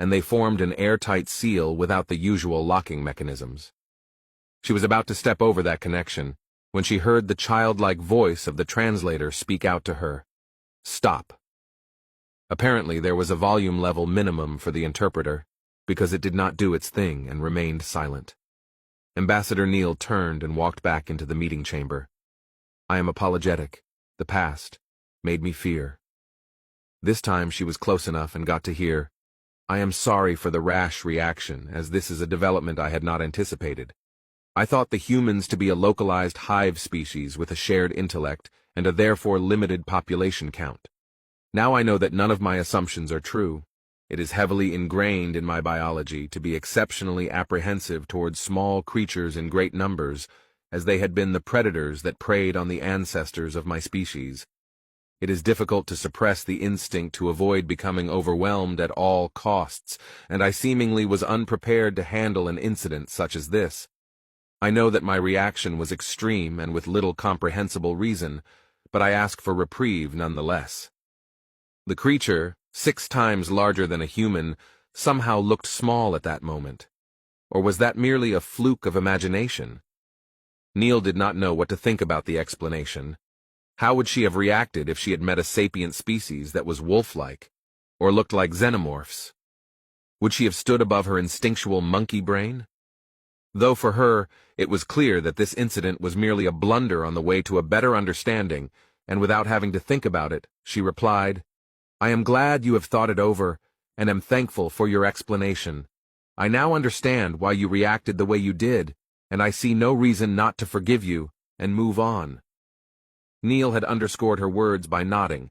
and they formed an airtight seal without the usual locking mechanisms. She was about to step over that connection when she heard the childlike voice of the translator speak out to her, "Stop." Apparently there was a volume level minimum for the interpreter, because it did not do its thing and remained silent. Ambassador Neal turned and walked back into the meeting chamber. "I am apologetic. The past made me fear." This time she was close enough and got to hear, "I am sorry for the rash reaction, as this is a development I had not anticipated. I thought the humans to be a localized hive species with a shared intellect and a therefore limited population count. Now I know that none of my assumptions are true. It is heavily ingrained in my biology to be exceptionally apprehensive towards small creatures in great numbers, as they had been the predators that preyed on the ancestors of my species. It is difficult to suppress the instinct to avoid becoming overwhelmed at all costs, and I seemingly was unprepared to handle an incident such as this. I know that my reaction was extreme and with little comprehensible reason, but I ask for reprieve nonetheless." The creature, 6 times larger than a human, somehow looked small at that moment. Or was that merely a fluke of imagination? Neal did not know what to think about the explanation. How would she have reacted if she had met a sapient species that was wolf-like, or looked like xenomorphs? Would she have stood above her instinctual monkey brain? Though for her, it was clear that this incident was merely a blunder on the way to a better understanding, and without having to think about it, she replied, "I am glad you have thought it over, and am thankful for your explanation. I now understand why you reacted the way you did, and I see no reason not to forgive you and move on." Neal had underscored her words by nodding,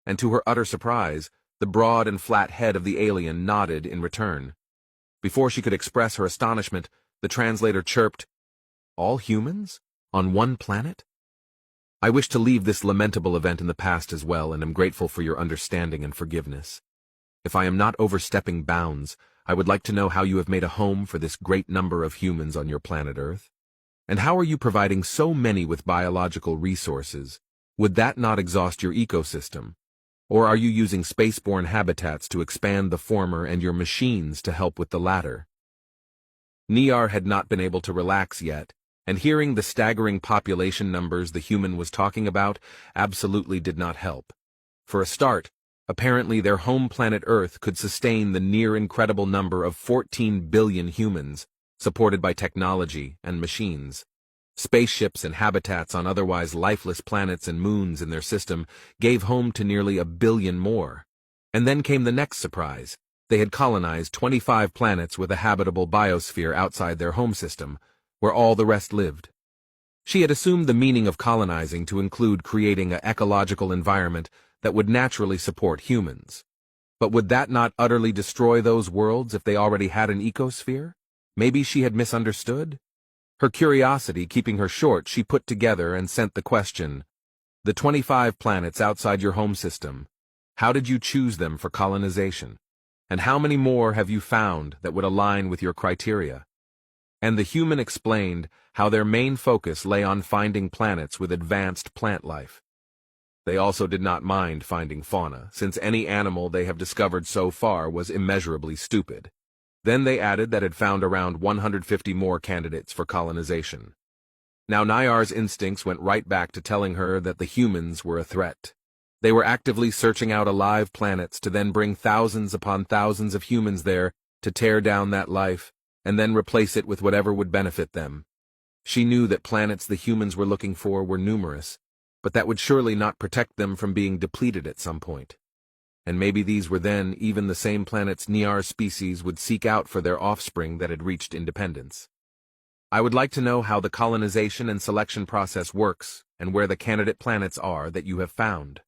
and to her utter surprise, the broad and flat head of the alien nodded in return. Before she could express her astonishment, the translator chirped, "All humans? On one planet? I wish to leave this lamentable event in the past as well, and am grateful for your understanding and forgiveness. If I am not overstepping bounds, I would like to know how you have made a home for this great number of humans on your planet Earth. And how are you providing so many with biological resources? Would that not exhaust your ecosystem? Or are you using spaceborne habitats to expand the former and your machines to help with the latter?" Niar had not been able to relax yet, and hearing the staggering population numbers the human was talking about absolutely did not help. For a start, apparently their home planet Earth could sustain the near-incredible number of 14 billion humans, supported by technology and machines. Spaceships and habitats on otherwise lifeless planets and moons in their system gave home to nearly 1 billion more. And then came the next surprise. They had colonized 25 planets with a habitable biosphere outside their home system, where all the rest lived. She had assumed the meaning of colonizing to include creating an ecological environment that would naturally support humans. But would that not utterly destroy those worlds if they already had an ecosphere? Maybe she had misunderstood? Her curiosity keeping her short, she put together and sent the question, "The 25 planets outside your home system, how did you choose them for colonization? And how many more have you found that would align with your criteria?" And the human explained how their main focus lay on finding planets with advanced plant life. They also did not mind finding fauna, since any animal they have discovered so far was immeasurably stupid. Then they added that had found around 150 more candidates for colonization. Now Niar's instincts went right back to telling her that the humans were a threat. They were actively searching out alive planets to then bring thousands upon thousands of humans there to tear down that life, and then replace it with whatever would benefit them. She knew that planets the humans were looking for were numerous, but that would surely not protect them from being depleted at some point. And maybe these were then even the same planets Niar's species would seek out for their offspring that had reached independence. "I would like to know how the colonization and selection process works and where the candidate planets are that you have found."